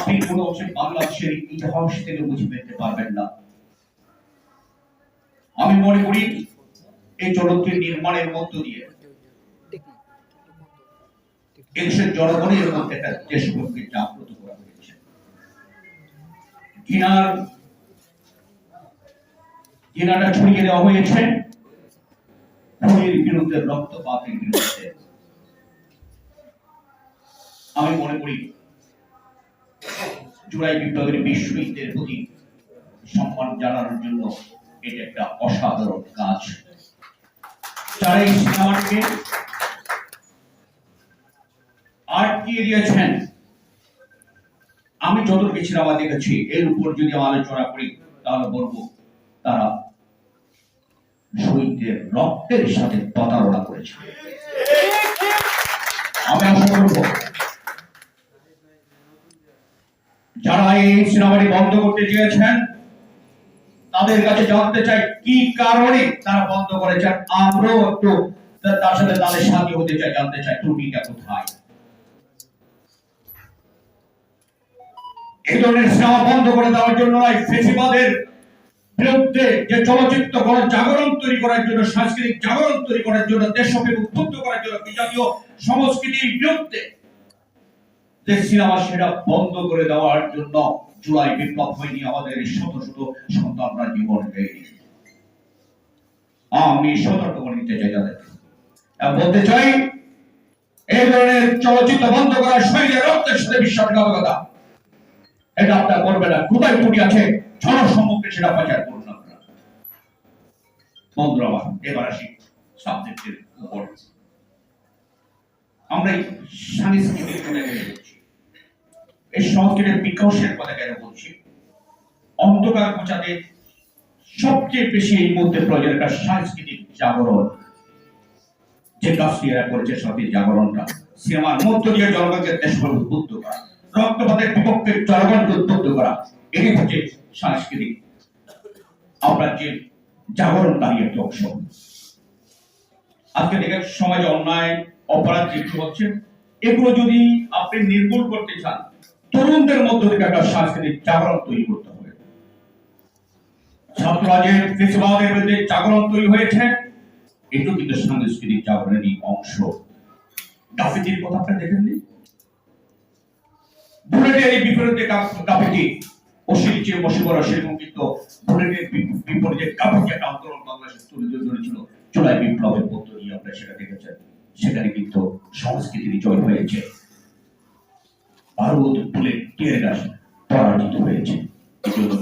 আপনি কোনো অংশে বাংলাদেশের ইতিহাস থেকে বুঝে পেতে পারবেন না। আমি মনে করি এই চলচ্চিত্র নির্মাণের মধ্য দিয়ে এদেশের জনগণের মধ্যে একটা দেশপ্রেমকে জাগ্রত করা হয়েছে। ঘৃণাটা ছড়িয়ে দেওয়া হয়েছে খুনের বিরুদ্ধে, রক্তপাতের বিরুদ্ধে। আমি মনে করি জুলাই বিপ্লবের ২০ শহীদদের প্রতি সম্মান জানানোর জন্য এটা একটা অসাধারণ কাজ। যারা এই সিনেমাটিকে আটকিয়ে দিয়েছেন, আমি যতটুকু সিনেমা দেখেছি এর উপর যদি আলোচনা করি তাহলে বলবো তারা শহীদদের রক্তের সাথে প্রতারণা করেছে। আমি আশা করব যারা এই সিনেমাটি বন্ধ করতে চেয়েছেন তাদের কাছে জানতে চাই কি কারণে তারা বন্ধ করেছেন। আমরাও একটু তার সাথে তাদের সাথী হতে চাই, জানতে চাই ত্রুটিটা কোথায়। এই ধরনের সিনেমা বন্ধ করে দেওয়ার জন্য নয়, ফেসিবাদের বিরুদ্ধে যে চলচ্চিত্র জাগরণ তৈরি করার জন্য, সাংস্কৃতিক জাগরণ তৈরি করার জন্য, দেশকে উদ্বুদ্ধ করার জন্য, বিজাতীয় সংস্কৃতির বিরুদ্ধে যে সিনেমা সেটা বন্ধ করে দেওয়ার জন্য জুলাই বিপ্লব হয়নি। আমাদের শত শত সন্তানরা জীবন দেয়নি। আমি সতর্ক করে নিতে চাই তাদেরকে, বলতে চাই এই ধরনের চলচ্চিত্র বন্ধ করার শহীদের রক্তের সাথে বিশ্বাসঘাতকতা এটা আপনারা করবে না। কোথায় ত্রুটি আছে জনসম্মুখে সেটা প্রচার করুন আপনারা। বন্ধুরা আমার, এবার আসি সাবজেক্টের উপর। আমরা এই সাংস্কৃতিক কথা কেন বলছি, এই সংস্কৃতির বিকাশের কথা কেন বলছি? অন্ধকার ঘোচাতে সবচেয়ে বেশি এই মধ্যে প্রয়োজন একটা সাংস্কৃতিক জাগরণ। যে কাজটি এরা করেছে সঠিক জাগরণটা, সিনেমার মধ্য দিয়ে জনগণকে দেশকে উদ্বুদ্ধ করা, রক্তপাতের বিপক্ষে জনগণকে উদ্বুদ্ধ করা, এটি হচ্ছে সাংস্কৃতিক আপনার যে জাগরণ দাঁড়িয়ে একটা অংশ। আজকে দেখে সমাজে অন্যায় অপরাধ যেগুলো হচ্ছে এগুলো যদি আপনি নির্মূল করতে চান, তরুণদের মধ্য থেকে একটা সাংস্কৃতিক জাগরণ তৈরি করতে হবে। ছাত্ররাজের ফেসিবাদের বিরুদ্ধে জাগরণ তৈরি হয়েছে, এটাও কিন্তু সাংস্কৃতিক জাগরণেরই অংশ। ডাফেটির কথা আপনারা দেখেননি? বুলেটের এই বিপরীতে ডাফেটি অশির চেয়ে বসে পড়া, সেরকম কিন্তু বুলেটের বিপরীতে ডাফেটি একটা আন্দোলন বাংলাদেশে তুলে ধরেছিল জুলাই বিপ্লবের মধ্য দিয়ে। আপনারা সেটা দেখেছেন, সেখানে কিন্তু সংস্কৃতির জয় হয়েছে, ভারত বুলেট টিয়ার গ্যাস পরাজিত হয়েছে। এই জন্য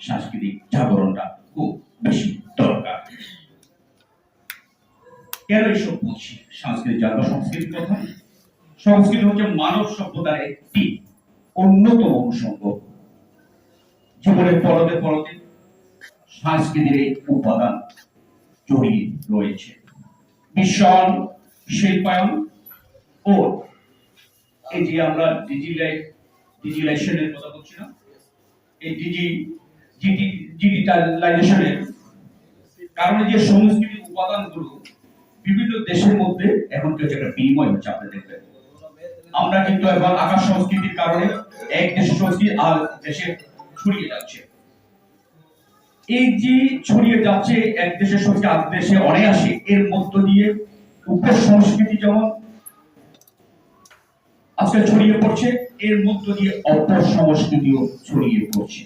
সাংস্কৃতিক জাগরণটা খুব বেশি দরকার। কেন এইসব বলছি? সাংস্কৃতিক জাগরণ, সংস্কৃতির কথা। সংস্কৃতি হচ্ছে মানব সভ্যতার একটি অন্যতম অনুষঙ্গ। জীবনের পরতে পরতে সাংস্কৃতির এই উপাদান জড়িয়ে রয়েছে। বিশ্বায়ন, শিল্পায়ন ও এই যে আমরা ডিজিটালাইজেশনের কথা বলছি না, এই ডিজিটালাইজেশনের কারণে যে সংস্কৃতির উপাদানগুলো বিভিন্ন দেশের মধ্যে এখন কিছু একটা বিনিময় হচ্ছে। আপনি দেখবেন আমরা কিন্তু এখন আকাশ সংস্কৃতির কারণে এক দেশের সংস্কৃতি আর দেশে ছড়িয়ে যাচ্ছে। এই যে ছড়িয়ে যাচ্ছে এক দেশের সংস্কৃতি আর দেশে অনায়াসে, এর মধ্য দিয়ে উপ সংস্কৃতি যেমন আজকে ছড়িয়ে পড়ছে, এর মধ্য দিয়ে অপর সংস্কৃতিও ছড়িয়ে পড়ছে।